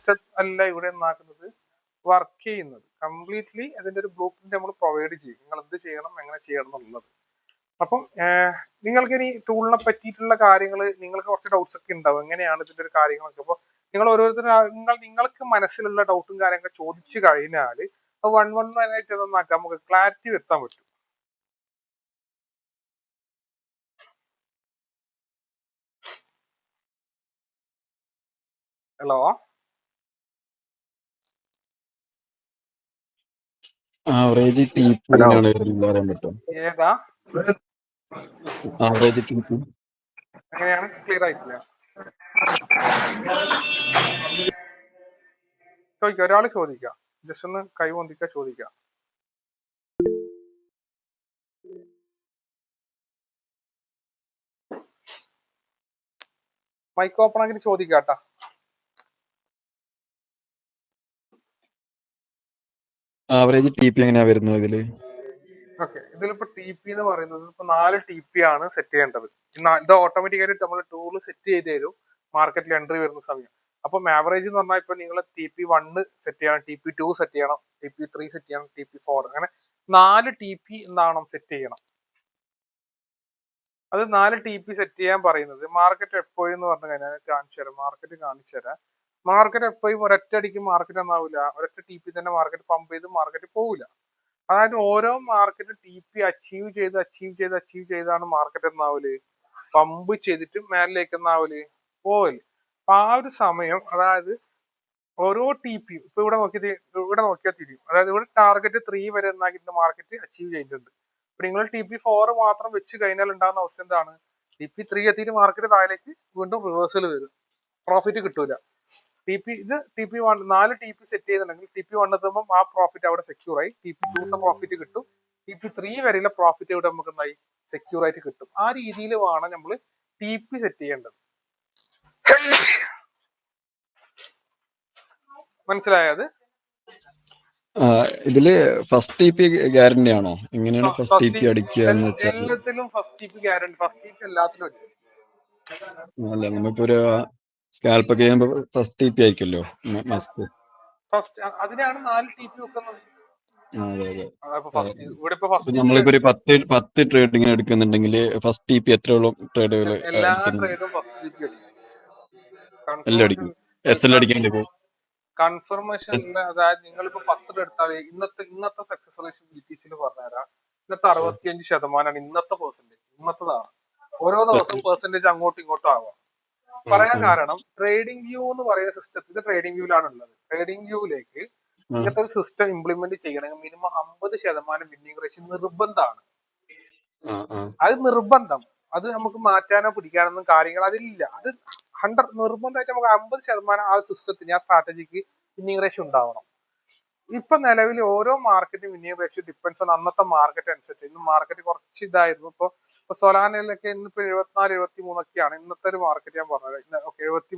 System അല്ല ഇവിടെ എന്നാക്കുന്നത് work ചെയ്യുന്നത്. കംപ്ലീറ്റ്ലി അതിന്റെ ഒരു ബ്ലൂ പ്രിന്റ് നമ്മൾ പ്രൊവൈഡ് ചെയ്യും, നിങ്ങൾ എന്ത് ചെയ്യണം എങ്ങനെ ചെയ്യണം എന്നുള്ളത്. അപ്പം നിങ്ങൾക്ക് ഇനി ടൂളിനെ പറ്റിയിട്ടുള്ള കാര്യങ്ങൾ നിങ്ങൾക്ക് കുറച്ച് ഡൗട്ട്സ് ഒക്കെ ഉണ്ടാവും, എങ്ങനെയാണ് ഇതിന്റെ ഒരു കാര്യങ്ങളൊക്കെ. അപ്പോൾ നിങ്ങൾ നിങ്ങൾക്ക് മനസ്സിലുള്ള ഡൗട്ടും കാര്യങ്ങളൊക്കെ ചോദിച്ചു കഴിഞ്ഞാൽ ആയിട്ട് നന്നാക്കാം, നമുക്ക് ക്ലാരിറ്റി വരുത്താൻ പറ്റും. ഹലോ, ആവറേജ് TP എങ്ങനെയാണ് പറയാൻ പറ്റും? ഏതാ ആവറേജ് TP എങ്ങനെയാണ്? ക്ലിയർ ആയിട്ടില്ല, ചോദിക്കാം, ഒരാൾ ചോദിക്കാം, ജസ്റ്റ് ഒന്ന് കൈ പൊന്തിക്ക ചോദിക്കാം. മൈക്ക് ഓപ്പൺ ആക്കി ചോദിക്കാട്ടാ. ആവറേജ് TP എങ്ങനെയാ വരുന്നത് ഇതില്? ഓക്കെ, ഇതിലിപ്പോ TP എന്ന് പറയുന്നത് ഇപ്പൊ 4 TP ആണ് സെറ്റ് ചെയ്യേണ്ടത്. ഇത് ഓട്ടോമാറ്റിക്കായിട്ട് നമ്മൾ ടൂൾ സെറ്റ് ചെയ്ത് തരും മാർക്കറ്റിൽ എൻട്രി വരുന്ന സമയം. അപ്പം ആവറേജ് എന്ന് പറഞ്ഞാൽ ഇപ്പൊ നിങ്ങൾ TP1 സെറ്റ് ചെയ്യണം, TP2 സെറ്റ് ചെയ്യണം, TP3 സെറ്റ് ചെയ്യണം, TP4 അങ്ങനെ 4 TP എന്താവണം സെറ്റ് ചെയ്യണം. അത് 4 TP സെറ്റ് ചെയ്യാൻ പറയുന്നത് മാർക്കറ്റ് എപ്പോഴും എന്ന് പറഞ്ഞു കഴിഞ്ഞാൽ കാണിച്ചു തരാം, മാർക്കറ്റ് കാണിച്ചു തരാം. മാർക്കറ്റ് എപ്പോഴും ഒരൊറ്റയടിക്ക് മാർക്കറ്റ് എന്നാവില്ല, ഒരൊറ്റ TP തന്നെ മാർക്കറ്റ് പമ്പ് ചെയ്ത് മാർക്കറ്റ് പോവില്ല. അതായത് ഓരോ മാർക്കറ്റ് TP അച്ചീവ് ചെയ്താണ് മാർക്കറ്റ് എന്നാവല് പമ്പ് ചെയ്തിട്ട് മേലിലേക്ക് എന്നാവല് പോവല്. അപ്പൊ ആ ഒരു സമയം, അതായത് ഓരോ TP ഇപ്പൊ ഇവിടെ നോക്കിയാൽ തിരിയും. അതായത് ഇവിടെ ടാർഗറ്റ് 3 വരെ എന്നാക്കിയിട്ട് മാർക്കറ്റ് അച്ചീവ് ചെയ്തിട്ടുണ്ട്. അപ്പൊ നിങ്ങൾ TP4 മാത്രം വെച്ച് കഴിഞ്ഞാൽ ഉണ്ടാകുന്ന അവസ്ഥ എന്താണ്? TP3 എത്തിയിട്ട് മാർക്കറ്റ് താഴേക്ക് വീണ്ടും റിവേഴ്സൽ വരും, പ്രോഫിറ്റ് കിട്ടൂല. TP1 4 TP സെറ്റ് ചെയ്തിട്ടുണ്ടെങ്കിൽ TP1 എത്തുമ്പോൾ ആ പ്രോഫിറ്റ് അവിടെ സെക്യൂർ ആയി, TP2 പ്രോഫിറ്റ് കിട്ടും, TP3 വരെയുള്ള പ്രോഫിറ്റ് ഇവിടെ നമുക്ക് എന്തായി സെക്യൂർ ആയിട്ട് കിട്ടും. ആ രീതിയിൽ വേണം നമ്മൾ TP സെറ്റ് ചെയ്യേണ്ടത്. മനസ്സിലായത്? ഇതില് ഫസ്റ്റ് TP ഗ്യാരണ്ടി ആണോ? എങ്ങനെയാണ് ഫസ്റ്റ് TP അടിക്കുക എന്ന് വെച്ചാൽ? എല്ലാത്തിലും first TP guarantee, first TP എല്ലാത്തിലും അല്ല, നമ്മളിപ്പോ ഒരു സ്കാൽപ്പ് ഒക്കെ ചെയ്യുമ്പോ ഫസ്റ്റ് TP ആയിരിക്കുമല്ലോ മസ്റ്റ്. ഫസ്റ്റ് അതിനാണ് 4 TP വെക്കുന്നത്. നമ്മളിപ്പോ ഒരു 10 ട്രേഡിങ് എടുക്കുന്നുണ്ടെങ്കിൽ ഫസ്റ്റ് TP എത്രയോളം ട്രേഡുകൾ? എല്ലാ ട്രേഡും ഫസ്റ്റ് TP എല്ലാം അടിക്കും. SL അടിക്കാൻ കൺഫർമേഷൻ. അതായത് നിങ്ങളിപ്പോ 10 എടുത്താൽ ഇന്നത്തെ സക്സസ് റേഷ്യോ BTC പറഞ്ഞുതരാം. ഇന്നത്തെ 65% ഇന്നത്തെ പെർസെന്റേജ്, ഇന്നത്തേതാണ്. ഓരോ ദിവസവും പെർസെന്റേജ് അങ്ങോട്ടും ഇങ്ങോട്ടും ആവാം. പറയാൻ കാരണം ട്രേഡിംഗ് വ്യൂ എന്ന് പറയുന്ന സിസ്റ്റത്തിൽ ട്രേഡിംഗ് വ്യൂലാണ് ഉള്ളത്. ട്രേഡിംഗ് വ്യൂവിലേക്ക് ഇങ്ങനത്തെ ഒരു സിസ്റ്റം ഇംപ്ലിമെന്റ് ചെയ്യണമെങ്കിൽ മിനിമം 50% വിന്നിംഗ് റേഷ്യോ നിർബന്ധമാണ്. അത് നിർബന്ധം. അത് നമുക്ക് മാറ്റാനോ പിടിക്കാനൊന്നും കാര്യങ്ങൾ അതിലില്ല. അത് 100 നിർബന്ധമായിട്ട് നമുക്ക് 50% ആ സിസ്റ്റത്തിന്, ആ സ്ട്രാറ്റജിക്ക് വിന്നിംഗ് റേഷ്യോ ഉണ്ടാവണം. ഇപ്പൊ നിലവിൽ ഓരോ മാർക്കറ്റും വിന്നിംഗ് റേഷ്യോ ഡിപ്പെൻസ് ആണ് അന്നത്തെ മാർക്കറ്റ് അനുസരിച്ച്. ഇന്ന് മാർക്കറ്റ് കുറച്ച് ഇതായിരുന്നു. ഇപ്പൊ സൊലാനയിലൊക്കെ ഇന്നിപ്പോ 74, 73 ഒക്കെയാണ് ഇന്നത്തെ ഒരു മാർക്കറ്റ്. ഞാൻ പറഞ്ഞത് 73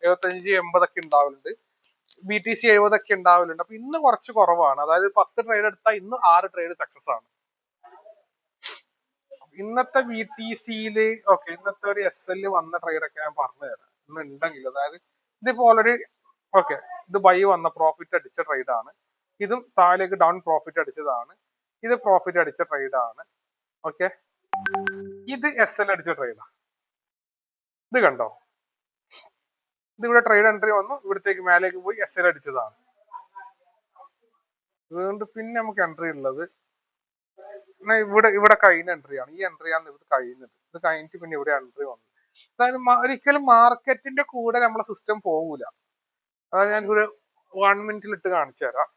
75, 80 ഒക്കെ ഉണ്ടാവലുണ്ട്. BTC 70 ഒക്കെ ഉണ്ടാവലുണ്ട്. അപ്പൊ ഇന്ന് കുറച്ച് കുറവാണ്. അതായത് 10 ട്രേഡ് എടുത്താൽ ഇന്ന് 6 ട്രേഡ് സക്സസ് ആണ് ഇന്നത്തെ BTCയില്. ഇന്നത്തെ ഒരു SL വന്ന ട്രേഡൊക്കെ ഞാൻ പറഞ്ഞു തരാം ഇന്ന് ഉണ്ടെങ്കിൽ. അതായത് ഇതിപ്പോ ഓൾറെഡി ഇത് ബൈ വന്ന പ്രോഫിറ്റ് അടിച്ച ട്രേഡാണ്. ഇതും താഴേക്ക് ഡൗൺ പ്രോഫിറ്റ് അടിച്ചതാണ്. ഇത് പ്രോഫിറ്റ് അടിച്ച ട്രേഡാണ്. ഇത് SL അടിച്ച ട്രേഡാണ്. ഇത് കണ്ടോ? ഇത് ഇവിടെ ട്രേഡ് എൻട്രി വന്നു, ഇവിടത്തേക്ക് മേലേക്ക് പോയി SL അടിച്ചതാണ്. അതുകൊണ്ട് പിന്നെ നമുക്ക് എൻട്രി ഉള്ളത് ഇവിടെ കഴിഞ്ഞ എൻട്രിയാണ്. ഈ എൻട്രിയാണ് ഇത് കഴിഞ്ഞത്. ഇത് കഴിഞ്ഞിട്ട് പിന്നെ ഇവിടെ എൻട്രി വന്നു. അതായത് ഒരിക്കലും മാർക്കറ്റിന്റെ കൂടെ നമ്മളെ സിസ്റ്റം പോകൂല. അതായത് ഞാൻ ഒരു 1 മിനിറ്റിൽ ഇട്ട് കാണിച്ചു തരാം.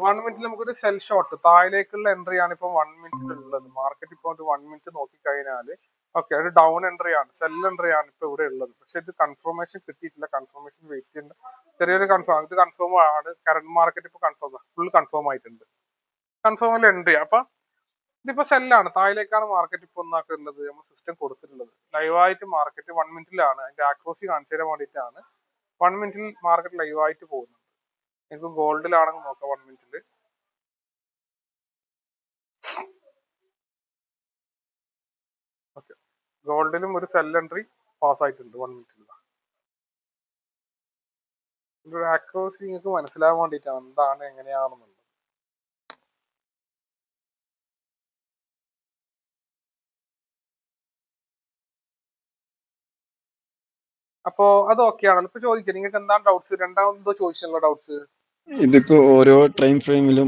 1 മിനിറ്റിൽ നമുക്കൊരു സെൽ ഷോട്ട് താഴേക്കുള്ള എൻട്രി ആണ് ഇപ്പൊ 1 മിനിറ്റിൽ ഉള്ളത്. മാർക്കറ്റ് ഇപ്പൊ 1 മിനിറ്റ് നോക്കി കഴിഞ്ഞാല് ഒരു ഡൗൺ എൻട്രി ആണ്, സെൽ എൻട്രി ആണ് ഇപ്പൊ ഇവിടെ ഉള്ളത്. പക്ഷെ ഇത് കൺഫർമേഷൻ കിട്ടിയിട്ടില്ല. കൺഫർമേഷൻ വെയിറ്റ് ചെയ്യുന്ന ചെറിയൊരു കൺഫേം. ഇത് കൺഫേം ആണ്. കറന്റ് മാർക്കറ്റ് ഇപ്പൊ ഫുൾ കൺഫേം ആയിട്ടുണ്ട്. കൺഫേമിൽ എൻട്രി. അപ്പൊ ഇതിപ്പോ സെല്ലാണ്, താഴേക്കാണ് മാർക്കറ്റ് ഇപ്പൊ ഒന്നാക്കുള്ളത്. നമ്മൾ സിസ്റ്റം കൊടുത്തിട്ടുള്ളത് ലൈവായിട്ട് മാർക്കറ്റ് 1 മിനിറ്റിലാണ്. അതിന്റെ ആക്രോസി കാണിച്ചു തരാൻ വേണ്ടിയിട്ടാണ് 1 മിനിറ്റിൽ മാർക്കറ്റ് ലൈവായിട്ട് പോകുന്നത്. എനിക്ക് ഗോൾഡിലാണെങ്കിൽ നോക്കാം 1 മിനിറ്റില്. ഗോൾഡിലും ഒരു സെൽ എൻട്രി, പാസ്സായിട്ടുണ്ട് 1 മിനിറ്റിൽ. ഒരു ആക്രോസി നിങ്ങൾക്ക് മനസ്സിലാവാൻ വേണ്ടിയിട്ടാണ് എന്താണ് എങ്ങനെയാണെന്നുള്ളത്. അപ്പോ അത് ഓക്കെ ആണല്ലോ. ഇപ്പൊ ചോദിക്കാം നിങ്ങൾക്ക് എന്താണ് ഡൗട്ട്സ്, രണ്ടാമതോ ചോദിച്ചിട്ടുള്ള ഡൗട്ട്സ്? ഇതിപ്പോ ഓരോ ടൈം ഫ്രെയിമിലും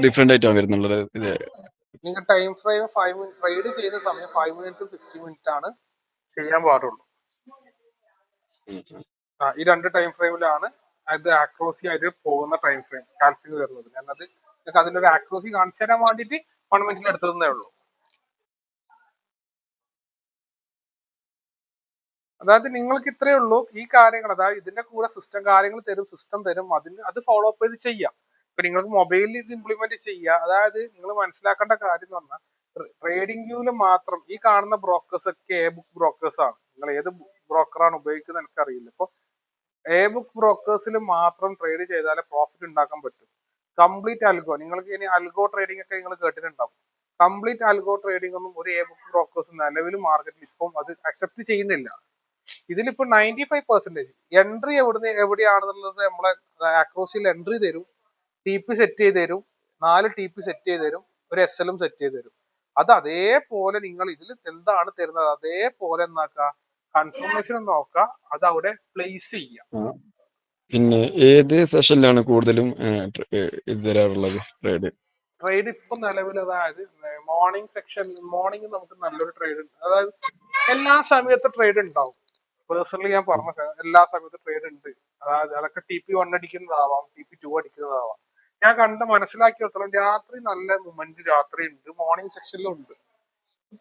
ഡിഫറെന്റ് ആയിട്ടാണ് വരുന്നുള്ളത്. ഇത് നിങ്ങൾ ടൈം ഫ്രെയിം 5 മിനിറ്റ് ട്രേഡ് ചെയ്യുന്ന സമയം 5 മിനിറ്റ് 50 മിനിറ്റ് ആണ് ചെയ്യാൻ പാടുള്ളൂ. ഈ 2 ടൈം ഫ്രെയിമിലാണ് അത് ആക്രോസി ആയിട്ട് പോകുന്ന ടൈം ഫ്രെയിം സ്കാൽപ്പിംഗ് വരുന്നത്. ഞാനത് നിങ്ങൾക്ക് അതിന്റെ ഒരു ആക്രോസി കാണിച്ചു തരാൻ വേണ്ടിയിട്ട് 1 മിനിറ്റിൽ എടുത്തതേ ഉള്ളൂ. അതായത് നിങ്ങൾക്ക് ഇത്രയേ ഉള്ളൂ ഈ കാര്യങ്ങൾ, അതായത് ഇതിന്റെ കൂടെ സിസ്റ്റം കാര്യങ്ങൾ തരും, സിസ്റ്റം തരും, അത് ഫോളോ അപ്പ് ചെയ്ത് ചെയ്യാം. ഇപ്പൊ നിങ്ങൾക്ക് മൊബൈലിൽ ഇത് ഇംപ്ലിമെന്റ് ചെയ്യുക. അതായത് നിങ്ങൾ മനസ്സിലാക്കേണ്ട കാര്യം എന്ന് പറഞ്ഞാൽ ട്രേഡിംഗ് വ്യൂവിൽ മാത്രം ഈ കാണുന്ന ബ്രോക്കേഴ്സ് ഒക്കെ എ ബുക്ക് ബ്രോക്കേഴ്സ് ആണ്. നിങ്ങൾ ഏത് ബ്രോക്കറാണ് ഉപയോഗിക്കുന്നത് എനിക്കറിയില്ല. ഇപ്പൊ എ ബുക്ക് ബ്രോക്കേഴ്സിൽ മാത്രം ട്രേഡ് ചെയ്താലേ പ്രോഫിറ്റ് ഉണ്ടാക്കാൻ പറ്റും. കംപ്ലീറ്റ് അൽഗോ, നിങ്ങൾക്ക് ഇനി അൽഗോ ട്രേഡിംഗ് ഒക്കെ നിങ്ങൾ കേട്ടിട്ടുണ്ടാവും. കംപ്ലീറ്റ് അൽഗോ ട്രേഡിംഗ് ഒന്നും ഒരു എ ബുക്ക് ബ്രോക്കേഴ്സ് നിലവിൽ മാർക്കറ്റിൽ ഇപ്പം അത് അക്സെപ്റ്റ് ചെയ്യുന്നില്ല. ഇതിലിപ്പോ 95% എൻട്രി എവിടെയാണെന്നുള്ളത് നമ്മളെ ആക്രോസിൽ എൻട്രി തരും, ടി പി സെറ്റ് ചെയ്ത് തരും, 4 ടി പി സെറ്റ് ചെയ്ത് തരും, ഒരു എസ് എല്ലും സെറ്റ് ചെയ്ത് തരും. അത് അതേപോലെ നിങ്ങൾ ഇതിൽ എന്താണ് തരുന്നത് അതേപോലെ എന്നാക്കുക, കൺഫർമേഷൻ നോക്കുക, അത് അവിടെ പ്ലേസ് ചെയ്യുക. പിന്നെ ഏത് സെഷനിലാണ് കൂടുതലും ഇത് തരാറുള്ളത് ട്രേഡ് ഇപ്പൊ നിലവിൽ അതായത് മോർണിംഗ് സെക്ഷൻ, മോർണിംഗ് നമുക്ക് നല്ലൊരു ട്രേഡ് ഉണ്ട്. അതായത് എല്ലാ സമയത്തും ട്രേഡ് ഉണ്ടാവും. പേഴ്സണലി ഞാൻ പറഞ്ഞ എല്ലാ സമയത്തും ട്രേഡ് ഉണ്ട്. അതായത് അതൊക്കെ ടി പി 1 അടിക്കുന്നതാവാം, ടി പി 2 അടിക്കുന്നതാവാം. ഞാൻ മനസ്സിലാക്കിയിടത്തോളം രാത്രി നല്ല മൊമെന്റ് രാത്രി ഉണ്ട്, മോർണിംഗ് സെക്ഷനിലും ഉണ്ട്.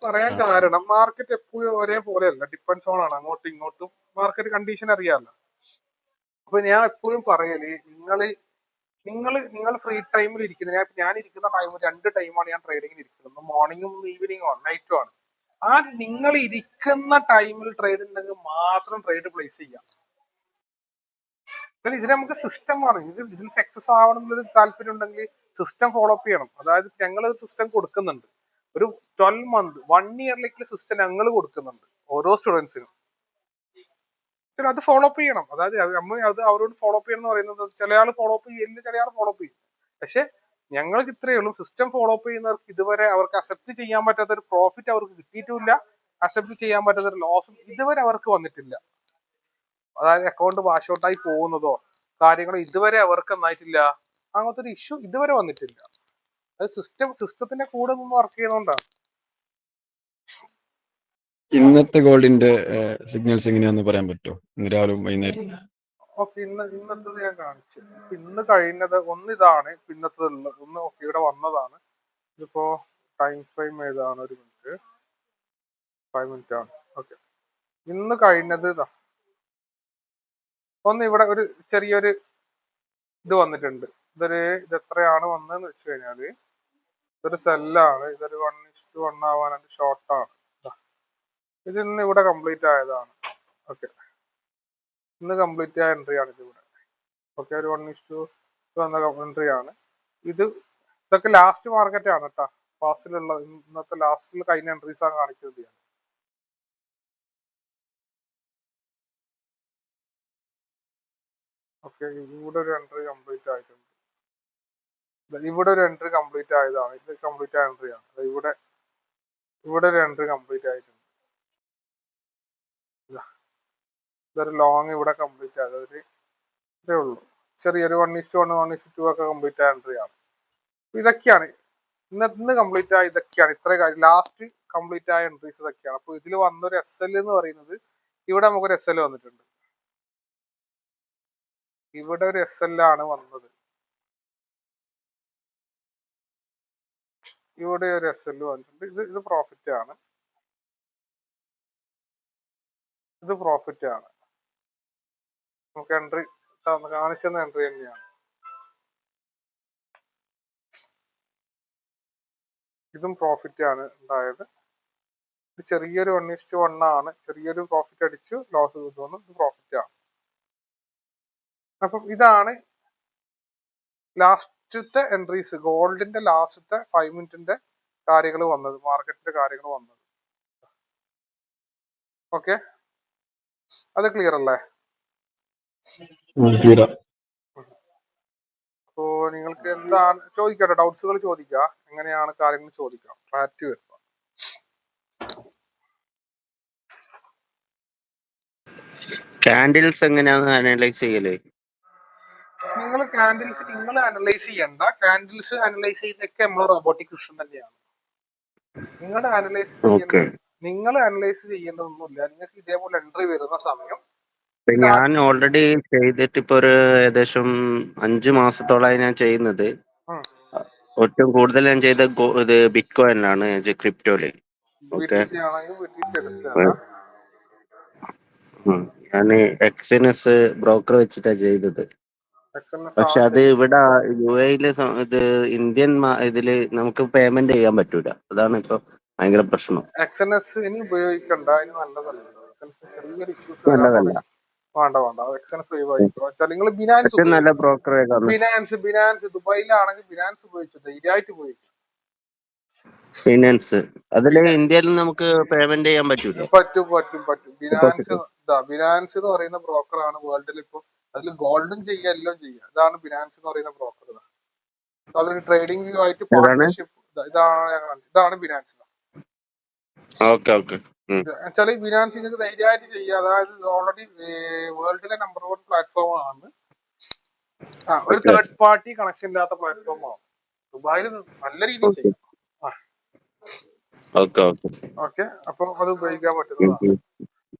പറയാൻ കാരണം മാർക്കറ്റ് എപ്പോഴും ഒരേപോലെയല്ല, ഡിപ്പെൻസ് ഓൺ ആണ്, അങ്ങോട്ടും ഇങ്ങോട്ടും മാർക്കറ്റ് കണ്ടീഷൻ അറിയാമല്ലോ. അപ്പൊ ഞാൻ എപ്പോഴും പറയല് നിങ്ങൾ ഫ്രീ ടൈമിൽ ഇരിക്കുന്നത്, ഞാൻ ഇരിക്കുന്ന ടൈം 2 ടൈമാണ് ഞാൻ ട്രേഡിങ്ങിന് ഇരിക്കുന്നത്, മോർണിംഗും ഈവനിങ്ങും ആണ്, നൈറ്റും ആണ്. ആ നിങ്ങൾ ഇരിക്കുന്ന ടൈമിൽ ട്രേഡ് ഉണ്ടെങ്കിൽ മാത്രം ട്രേഡ് പ്ലേസ് ചെയ്യാം. ഇതിന് നമുക്ക് സിസ്റ്റമാണ്, ഇതിൽ സക്സസ് ആവണം എന്നൊരു താല്പര്യം ഉണ്ടെങ്കിൽ സിസ്റ്റം ഫോളോ അപ്പ് ചെയ്യണം. അതായത് ഞങ്ങൾ ഒരു സിസ്റ്റം കൊടുക്കുന്നുണ്ട്, ഒരു 12 മന്ത് 1 ഇയറിലേക്ക് സിസ്റ്റം ഞങ്ങൾ കൊടുക്കുന്നുണ്ട് ഓരോ സ്റ്റുഡൻസിനും. അത് ഫോളോ അപ്പ് ചെയ്യണം. അതായത് നമ്മൾ അത് അവരോട് ഫോളോ അപ്പ് ചെയ്യണം എന്ന് പറയുന്നത്, ചില ആൾ ഫോളോ അപ്പ് ചെയ്യില്ല, ചില ആൾ ഫോളോ അപ്പ് ചെയ്യും. പക്ഷെ ഞങ്ങൾക്ക് ഇത്രയേ ഉള്ളൂ, സിസ്റ്റം ഫോളോ അപ്പ് ചെയ്യുന്നവർക്ക് ഇതുവരെ അവർക്ക് അക്സെപ്റ്റ് ചെയ്യാൻ പറ്റാത്ത ഒരു പ്രോഫിറ്റ് അവർക്ക് കിട്ടിയിട്ടില്ല, അക്സെപ്റ്റ് ചെയ്യാൻ പറ്റാത്ത ഒരു ലോസും ഇതുവരെ അവർക്ക് വന്നിട്ടില്ല. അതായത് അക്കൗണ്ട് വാഷ് ഔട്ട് ആയി പോകുന്നതോ കാര്യങ്ങളോ ഇതുവരെ അവർക്ക് എന്നായിട്ടില്ല, അങ്ങനത്തെ ഒരു ഇഷ്യൂ ഇതുവരെ വന്നിട്ടില്ല. അത് സിസ്റ്റത്തിന്റെ കൂടെ നിന്ന് വർക്ക് ചെയ്യുന്നതുകൊണ്ടാണ്. ഇന്നത്തെ ഗോൾഡിന്റെ സിഗ്നൽസ് എങ്ങനെയാന്ന് പറയാൻ പറ്റുമോ? ഇന്ന് രാവിലെ വൈകുന്നേരം. ഓക്കെ, ഇന്നത്തത് ഞാൻ കാണിച്ചു. ഇന്ന് കഴിഞ്ഞത് ഇതാണ്, ഇന്നത്തത് ഉള്ളത് ഒന്ന്. ഓക്കെ, ഇവിടെ വന്നതാണ്. ഇതിപ്പോ ടൈം ഫ്രെയിം ഏതാണ്? 1 മിനിറ്റ്, 5 മിനിറ്റ് ആണ്. ഓക്കെ, ഇന്ന് കഴിഞ്ഞത് ഇതാ ഒന്ന്. ഇവിടെ ഒരു ചെറിയൊരു ഇത് വന്നിട്ടുണ്ട്. ഇത് എത്രയാണ് വന്നതെന്ന് വെച്ച് കഴിഞ്ഞാല് ഇതൊരു സെല്ലാണ്, ഇതൊരു 1:1 ആവാനായിട്ട് ഷോർട്ടാണ്. ഇത് ഇന്ന് ഇവിടെ കംപ്ലീറ്റ് ആയതാണ്. ഓക്കെ, ഇന്ന് കംപ്ലീറ്റ് ആയ എൻട്രി ആണ് ഇത് ഇവിടെ. ഓക്കെ, ഒരു 1:2 വന്ന എൻട്രി ആണ് ഇത്. ഇതൊക്കെ ലാസ്റ്റ് മാർക്കറ്റ് ആണ് കേട്ടോ, ഫാസ്റ്റിലുള്ള ഇന്നത്തെ ലാസ്റ്റിൽ കഴിഞ്ഞ എൻട്രീസ് ആണ് കാണിക്കുന്നത്. ഓക്കെ, ഇവിടെ ഒരു എൻട്രി കംപ്ലീറ്റ് ആയിട്ടുണ്ട്. ഇവിടെ ഒരു എൻട്രി കംപ്ലീറ്റ് ആയതാണ്, ഇത് കംപ്ലീറ്റ് ആയ എൻട്രി ആണ്. ഇവിടെ ഒരു എൻട്രി കംപ്ലീറ്റ് ആയിട്ടുണ്ട്. ഇതൊരു ലോങ് ഇവിടെ കംപ്ലീറ്റ് ആയത് ഇതേ ഉള്ളൂ. ചെറിയൊരു 1:1 1:2 ഒക്കെ കംപ്ലീറ്റ് ആയ എൻട്രി ആണ്. ഇതൊക്കെയാണ് ഇന്ന് കംപ്ലീറ്റ് ആയ, ഇതൊക്കെയാണ് ഇത്ര കാര്യം ലാസ്റ്റ് കംപ്ലീറ്റ് ആയ എൻട്രീസ് ഇതൊക്കെയാണ്. അപ്പൊ ഇതിൽ വന്നൊരു എസ് എൽ എന്ന് പറയുന്നത്, ഇവിടെ നമുക്കൊരു എസ് എൽ വന്നിട്ടുണ്ട്. ഇവിടെ ഒരു എസ് എൽ ആണ് വന്നത്, ഇവിടെ ഒരു എസ് എൽ വന്നിട്ടുണ്ട്. ഇത് പ്രോഫിറ്റ് ആണ്, ഇത് പ്രോഫിറ്റ് ആണ്. നമുക്ക് എൻട്രി കാണിച്ചെന്ന എൻട്രി തന്നെയാണ്. ഇതും പ്രോഫിറ്റ് ആണ് ഉണ്ടായത്. ഇത് ചെറിയൊരു 1:1 ആണ്, ചെറിയൊരു പ്രോഫിറ്റ് അടിച്ചു, ലോസ് തോന്നുന്നു, ഇത് പ്രോഫിറ്റ് ആണ്. അപ്പം ഇതാണ് ലാസ്റ്റത്തെ എൻട്രീസ്, ഗോൾഡിന്റെ ലാസ്റ്റത്തെ 5 മിനിറ്റിന്റെ കാര്യങ്ങൾ വന്നത്, മാർക്കറ്റിന്റെ കാര്യങ്ങൾ വന്നത്. ഓക്കെ, അത് ക്ലിയർ അല്ലേ? ക്ലിയർ. അപ്പോ നിങ്ങൾക്ക് എന്താണ് ചോദിക്കട്ടെ, ഡൗട്ട്സുകൾ ചോദിക്കുക, എങ്ങനെയാണ് കാര്യങ്ങൾ ചോദിക്കാം, ക്ലാരിറ്റി വരുത്തുക. കാൻഡിൽസ് എങ്ങനെയാണ് അനലൈസ് ചെയ്യല്? നിങ്ങൾ കാൻഡിൽസ് നിങ്ങൾ അനലൈസ് ചെയ്യണ്ട, കാൻഡിൽസ് അനലൈസ് ചെയ്യുന്നതൊക്കെ നമ്മൾ റോബോട്ടിക് സിസ്റ്റം തന്നെയാണ്. നിങ്ങളുടെ അനലൈസ് ചെയ്യേണ്ട, നിങ്ങൾ അനലൈസ് ചെയ്യേണ്ടതൊന്നുമില്ല. നിങ്ങൾക്ക് ഇതേപോലെ എൻട്രി വരുന്ന സമയം ഞാൻ ഓൾറെഡി ചെയ്തിട്ട് ഇപ്പൊ ഒരു ഏകദേശം 5 മാസത്തോളമായി ഞാൻ ചെയ്യുന്നത്. ഏറ്റവും കൂടുതൽ ഞാൻ ചെയ്ത ഇത് ബിറ്റ് കോയിനിലാണ്, ക്രിപ്റ്റോയില്. ഞാൻ എക്സിനസ് ബ്രോക്കർ വെച്ചിട്ടാ ചെയ്തത്. പക്ഷെ അത് ഇവിടെ UAE-ല് ഇത് ഇന്ത്യൻ ഇതില് നമുക്ക് പേയ്മെന്റ് ചെയ്യാൻ പറ്റൂല. അതാണ് ഇപ്പൊ ഭയങ്കര പ്രശ്നം. എക്സ്എൻഎസ് ഇനി ഉപയോഗിക്കണ്ട, ഇനി നല്ലതല്ല. ചെറിയൊരു ഇഷ്യൂസ് നല്ലതല്ല. വേണ്ട എക്സ്എൻഎസ് ഒഴിവാക്കിക്കോ. നിങ്ങൾ ബിനാൻസ് നല്ല ബ്രോക്കർ ബിനാൻസ് ദുബായിലാണെങ്കിൽ ബിനാൻസ് ഉപയോഗിച്ചു ധൈര്യമായിട്ട് ഉപയോഗിക്കും. ഫിനാൻസ് അതില് ഇന്ത്യയിൽ നമുക്ക് പേയ്മെന്റ് ചെയ്യാൻ പറ്റൂലേ? പറ്റും. ബിനാൻസ് എന്ന് പറയുന്ന ബ്രോക്കറാണ് വേൾഡിൽ ഇപ്പൊ. അതിൽ ഗോൾഡും ചെയ്യുക, എല്ലാം ചെയ്യുക. ഇതാണ് ബിനാൻസ് എന്ന് പറയുന്ന ബ്രോക്കർ. അതൊരു ട്രേഡിംഗ് വ്യൂ ആയിട്ട് പാർട്ട്ണർഷിപ്പ്. ഇതാണ് ബിനാൻസ്. വെച്ചാല് ബിനാൻസ് നിങ്ങൾക്ക് ധൈര്യമായിട്ട് ചെയ്യുക. അതായത് ഓൾറെഡി വേൾഡിലെ നമ്പർ 1 പ്ലാറ്റ്ഫോം ആണ്. ഒരു തേർഡ് പാർട്ടി കണക്ഷൻ ഇല്ലാത്ത പ്ലാറ്റ്ഫോം ആണ്. ദുബായിൽ നല്ല രീതിയിൽ ചെയ്യാം. ഓക്കെ, അപ്പൊ അത് ഉപയോഗിക്കാൻ പറ്റുന്നതാണ്.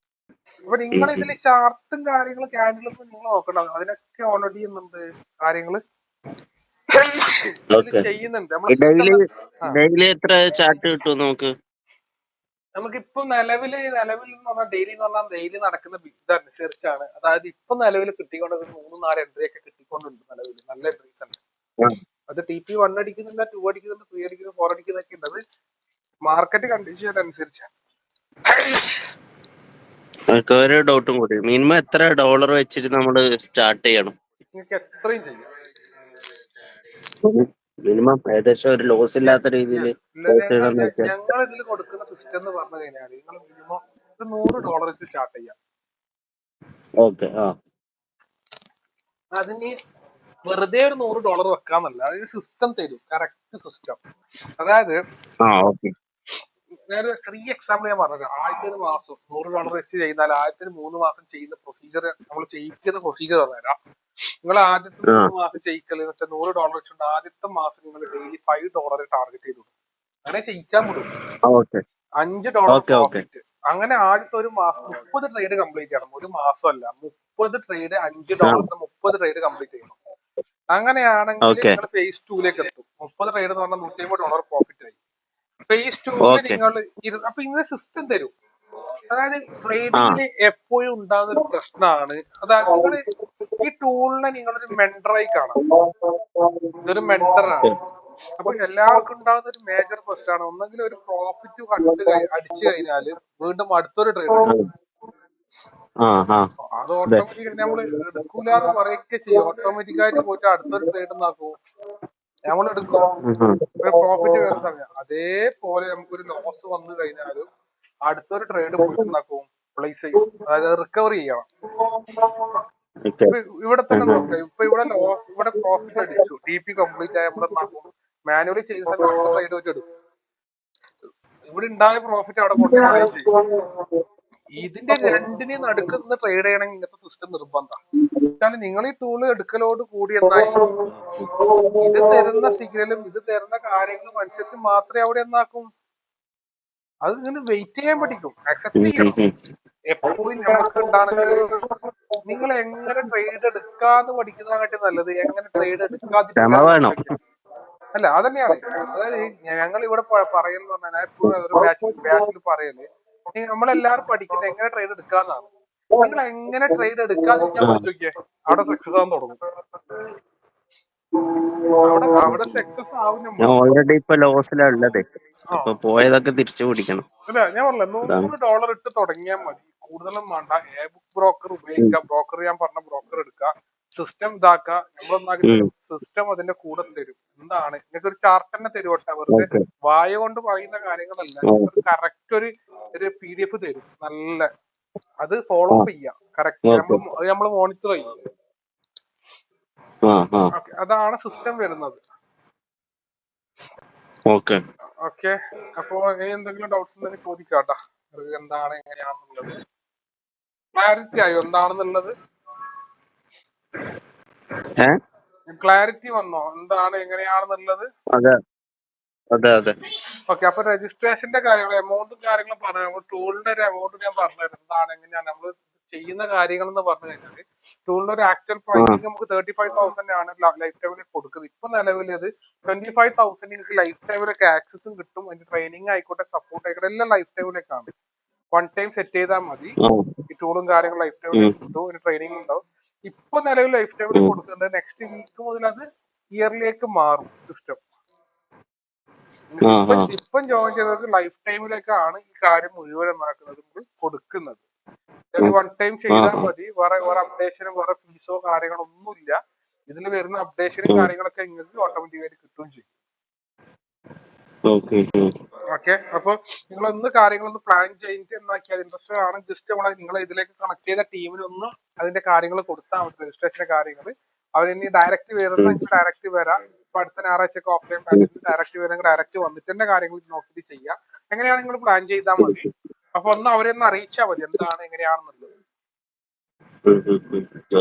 അപ്പൊ നിങ്ങൾ ഇതിൽ ചാർട്ടും കാര്യങ്ങളും ക്യാൻഡിലൊന്നും നിങ്ങൾ നോക്കണ്ട, അതിനൊക്കെ ഓൾറെഡി എന്തുണ്ട് കാര്യങ്ങള് ചെയ്യുന്നുണ്ട്. നമുക്കിപ്പോ നിലവിൽ എന്ന് പറഞ്ഞാൽ ഡെയിലി നടക്കുന്ന ഇതനുസരിച്ചാണ്. അതായത് ഇപ്പൊ നിലവിൽ കിട്ടിക്കൊണ്ട് 3-4 എൻട്രി ഒക്കെ കിട്ടിക്കൊണ്ടുണ്ട്. നിലവിൽ നല്ല എൻട്രീസ് ഉണ്ട്. അത് TP1 അടിക്കുന്നില്ല, 2 അടിക്കുന്നുണ്ട്, 3 അടിക്കുന്നു, 4 അടിക്കുന്നൊക്കെ ഉണ്ട്. അത് മാർക്കറ്റ് കണ്ടീഷൻ അനുസരിച്ചാണ്. ഒരു ഡൗട്ടും കൂടി, മിനിമം എത്ര ഡോളർ വെച്ചിട്ട് നമ്മൾ സ്റ്റാർട്ട് ചെയ്യണം? നിങ്ങൾക്ക് എത്രയും ചെയ്യാം. മിനിമം ഏകദേശം ഒരു ലോസ് ഇല്ലാത്ത രീതിയിൽ ഞങ്ങൾ ഇതിൽ കൊടുക്കുന്ന സിസ്റ്റം എന്ന് പറഞ്ഞു കഴിഞ്ഞാൽ നിങ്ങൾ മിനിമം ഒരു $100 വെച്ച് സ്റ്റാർട്ട് ചെയ്യാം. അതിന് വെറുതെ ഒരു $100 വെക്കാന്നല്ല, അതിന് സിസ്റ്റം തരും, കറക്റ്റ് സിസ്റ്റം. അതായത് ഞാനൊരു ചെറിയ എക്സാമ്പിൾ ഞാൻ പറഞ്ഞത്. ആദ്യത്തെ ഒരു മാസം $100 വെച്ച് ചെയ്താൽ ആദ്യത്തെ 3 മാസം ചെയ്യുന്ന പ്രൊസീജിയർ, നമ്മൾ ചെയ്യിക്കുന്ന പ്രൊസീജിയർ പറഞ്ഞുതരാം. നിങ്ങൾ ആദ്യത്തെ 3 മാസം ചെയ്യിക്കൽ വെച്ചാൽ $100 വെച്ചുകൊണ്ട് ആദ്യത്തെ മാസം നിങ്ങൾ ഡെയിലി $5 ടാർഗറ്റ് ചെയ്തു. അങ്ങനെ ചെയ്യിക്കാൻ വിടും. $5 പ്രോഫിറ്റ്. അങ്ങനെ ആദ്യത്തെ ഒരു മാസം 30 ട്രേഡ് കംപ്ലീറ്റ് ചെയ്യണം. ഒരു മാസമല്ല, 30 ട്രേഡ്, $5 30 ട്രേഡ് കംപ്ലീറ്റ് ചെയ്യണം. അങ്ങനെയാണെങ്കിൽ നിങ്ങൾ ഫേസ് 2ലേക്ക് എത്തും. 30 ട്രേഡ് എന്ന് പറഞ്ഞാൽ $150 പ്രോഫിറ്റ് ആയി. ഫേസ് 2 നിങ്ങൾ അപ്പൊ ഇങ്ങനെ സിസ്റ്റം തരും. അതായത് ട്രേഡിങ്ങിന് എപ്പോഴും ഉണ്ടാകുന്ന ഒരു പ്രശ്നമാണ്, അതായത് നിങ്ങൾ ഈ ടൂളിനെ നിങ്ങളൊരു മെന്ററായി കാണാം. ഇതൊരു മെന്ററാണ്. അപ്പൊ എല്ലാവർക്കും ഉണ്ടാകുന്ന ഒരു മേജർ പ്രശ്നമാണ്, ഒന്നെങ്കിൽ ഒരു പ്രോഫിറ്റ് അടിച്ചു കഴിഞ്ഞാൽ വീണ്ടും അടുത്തൊരു ട്രേഡ് എടുക്കും. അത് ഓട്ടോമാറ്റിക് നമ്മൾ എടുക്കൂലെന്ന് പറയുകയൊക്കെ ചെയ്യും. ഓട്ടോമാറ്റിക്കായിട്ട് പോയിട്ട് അടുത്തൊരു ട്രേഡ് നാക്കും, നമ്മൾ എടുക്കും, ഒരു പ്രോഫിറ്റ് വരുന്ന സമയം. അതേപോലെ നമുക്കൊരു ലോസ് വന്നു കഴിഞ്ഞാലും അടുത്തൊരു ട്രേഡ് പോയിട്ട് ഉണ്ടാക്കും, പ്ലേസ് ചെയ്യും, അതായത് റിക്കവർ ചെയ്യണം. ഇവിടെ തന്നെ നോക്കാം. ഇപ്പൊ ഇവിടെ പ്രോഫിറ്റ് അടിച്ചു, TP കംപ്ലീറ്റ് ആയ നമ്മൾ എന്താക്കും, മാനുവലി ചെയ്ത സമയം അടുത്ത ട്രേഡ് വെച്ച് എടുക്കും. ഇവിടെ ഉണ്ടായ പ്രോഫിറ്റ് അവിടെ കൊണ്ടുപോവുകയും ചെയ്യും. ഇതിന്റെ രണ്ടിനെ നടുക്കുന്ന ട്രേഡ് ചെയ്യണമെങ്കിൽ ഇങ്ങനത്തെ സിസ്റ്റം നിർബന്ധം. കാരണം നിങ്ങൾ ഈ ടൂള് എടുക്കലോട് കൂടി എന്തായി, ഇത് തരുന്ന സിഗ്നലും ഇത് തരുന്ന കാര്യങ്ങളും അനുസരിച്ച് മാത്രമേ അവിടെ എന്നാക്കും, അത് ഇങ്ങനെ വെയിറ്റ് ചെയ്യാൻ പഠിക്കും, അക്സെപ്റ്റ് ചെയ്യണം. എപ്പോഴും നമുക്ക് ഉണ്ടാണെന്ന് നിങ്ങൾ എങ്ങനെ ട്രേഡ് എടുക്കാന്ന് പഠിക്കുന്നതിനെക്കാട്ടി നല്ലത് എങ്ങനെ ട്രേഡ് എടുക്കാതിരിക്കാൻ. അല്ല, അതന്നെയാണ്. അതായത് ഞങ്ങൾ ഇവിടെ പറയുന്ന പറഞ്ഞാൽ എപ്പോഴും ഒരു ബാച്ചിൽ പറയല്, നമ്മളെല്ലാരും പഠിക്കുന്നത് എങ്ങനെ ട്രേഡ് എടുക്കാന്നാണ്. നിങ്ങൾ എങ്ങനെ ട്രേഡ് എടുക്കാതിരിക്കാൻ പഠിച്ചു നോക്കിയേ, അവിടെ സക്സസ് ആവാൻ തുടങ്ങും. അവിടെ സക്സസ് ആവും. ഓൾറെഡി ഇപ്പൊ ലോസിലുള്ളത്, അപ്പൊ പോയതൊക്കെ തിരിച്ചു പിടിക്കണം. അല്ല, ഞാൻ പറഞ്ഞില്ല, $100 ഇട്ട് തുടങ്ങിയാൽ മതി, കൂടുതലും വേണ്ട. ബുക്ക് ബ്രോക്കർ ഉപയോഗിക്കുക, ബ്രോക്കർ ഞാൻ പറഞ്ഞ ബ്രോക്കർ എടുക്കുക, സിസ്റ്റം ഇതാക്കുക. നമ്മളൊന്നാക്കി തരും, സിസ്റ്റം അതിന്റെ കൂടെ തരും. എന്താണ് നിങ്ങൾക്ക് ഒരു ചാർട്ട് തന്നെ തരുവട്ടെ, വെറുതെ വായ കൊണ്ട് പറയുന്ന കാര്യങ്ങളല്ല. കറക്റ്റ് ഒരു ഒരു PDF തരും നല്ല, അത് ഫോളോ ആ അപ്പ് ചെയ്യാം കറക്റ്റ്, ഓക്കെ നമ്മൾ മോണിറ്റർ ചെയ്യും. ആ ആ Okay, അതാണ് സിസ്റ്റം വരുന്നത്. ഓക്കെ. ഓക്കെ, അപ്പൊ ഇനി എന്തെങ്കിലും ഡൗട്ട്സ് ഉണ്ടെങ്കിൽ ചോദിക്കാട്ടാ. എന്താണ് എങ്ങനെയാണെന്നുള്ളത് ക്ലാരിറ്റി ആയോ എന്താണെന്നുള്ളത്? ഏ ക്ലാരിറ്റി വന്നോ എന്താണ് എങ്ങനെയാണെന്നുള്ളത്? അതെ അതെ അതെ. ഓക്കെ, അപ്പൊ രജിസ്ട്രേഷന്റെ കാര്യങ്ങൾ, എമൗണ്ടും കാര്യങ്ങളും പറഞ്ഞു. ടൂളിന്റെ ഒരു എമൗണ്ട് ഞാൻ പറഞ്ഞുതരാം എന്താണ് എങ്ങനെയാണ് നമ്മൾ ചെയ്യുന്ന കാര്യങ്ങൾ എന്ന് പറഞ്ഞു കഴിഞ്ഞാൽ, ടൂളിന്റെ ഒരു ആക്ച്വൽ ആ പ്രൈസിങ് നമുക്ക് 35,000 ആണ് ലൈഫ് ടൈമിൽ കൊടുക്കുന്നത്. ഇപ്പൊ നിലവിൽ അത് 25,000 നിങ്ങൾക്ക് ലൈഫ് ടൈമിലൊക്കെ ആക്സസും കിട്ടും. അതിന്റെ ട്രെയിനിങ് ആയിക്കോട്ടെ, സപ്പോർട്ട് ആയിക്കോട്ടെ, എല്ലാം ലൈഫ് ടൈമിലേക്കാണ്. വൺ ടൈം സെറ്റ് ചെയ്താൽ മതി. ആ ഈ ടൂളും കാര്യങ്ങളും ലൈഫ് ടൈമിലേക്ക് കിട്ടും, ഒരു ട്രെയിനിങ് ഉണ്ടാവും. ഇപ്പൊ നിലവിൽ ലൈഫ് ടൈമിൽ കൊടുക്കുന്നത്, നെക്സ്റ്റ് വീക്ക് മുതൽ അത് ഇയറിലേക്ക് മാറും സിസ്റ്റം. ഇപ്പം ജോയിൻ ചെയ്തവർക്ക് ലൈഫ് ടൈമിലേക്കാണ് ഈ കാര്യം മുഴുവൻ കൊടുക്കുന്നത്. വൺ ടൈം ചെയ്താൽ മതി. വേറെ അപ്ഡേഷനും വേറെ ഫീസോ കാര്യങ്ങളോ ഒന്നുമില്ല. ഇതിൽ വരുന്ന അപ്ഡേഷനും കാര്യങ്ങളൊക്കെ നിങ്ങൾക്ക് ഓട്ടോമാറ്റിക്കായിട്ട് കിട്ടുകയും ചെയ്യും. ഓക്കെ, അപ്പൊ നിങ്ങൾ ഒന്ന് കാര്യങ്ങളൊന്ന് പ്ലാൻ ചെയ്തിട്ട് എന്നാക്കിയാൽ ഇൻട്രസ്റ്റഡ് ആണ്, ജസ്റ്റ് നിങ്ങൾ ഇതിലേക്ക് കണക്ട് ചെയ്ത ടീമിനൊന്ന് അതിന്റെ കാര്യങ്ങൾ കൊടുത്താൽ മതി. രജിസ്ട്രേഷന്റെ കാര്യങ്ങൾ അവരിനി ഡയറക്റ്റ് വരുന്നെങ്കിൽ ഡയറക്റ്റ് വരാം. ഇപ്പൊ അടുത്ത ഞായറാഴ്ചയൊക്കെ ഓഫ്ലൈൻ ബാച്ചിൽ ഡയറക്റ്റ് വരുന്നെങ്കിൽ ഡയറക്റ്റ് വന്നിട്ട് തന്നെ കാര്യങ്ങൾ നോക്കിയിട്ട് ചെയ്യാം. എങ്ങനെയാണ് നിങ്ങൾ പ്ലാൻ ചെയ്താൽ മതി. അപ്പൊ ഒന്ന് അവരെ ഒന്ന് അറിയിച്ചാൽ മതി എന്താണ് എങ്ങനെയാണെന്നുള്ളത്.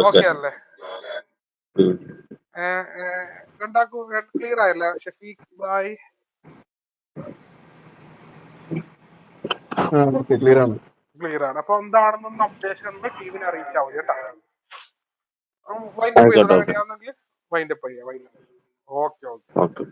ഓക്കെ അല്ലേ? രണ്ടാക്കും ക്ലിയർ ആയല്ലേ? ഷഫീഖ് ബായ് ക്ലിയർ ആണ്. ക്ലിയർ ആണ്. അപ്പൊ എന്താണെന്നൊന്ന് അപ്ഡേഷൻ ഒന്ന് ടീമിനെ അറിയിച്ചാൽ മതി കേട്ടോ. വൈൻഡപ്പ് ചെയ്തോ, റെഡി ആവുന്നെങ്കിൽ വൈൻഡപ്പ് ചെയ്യാം. Okay okay.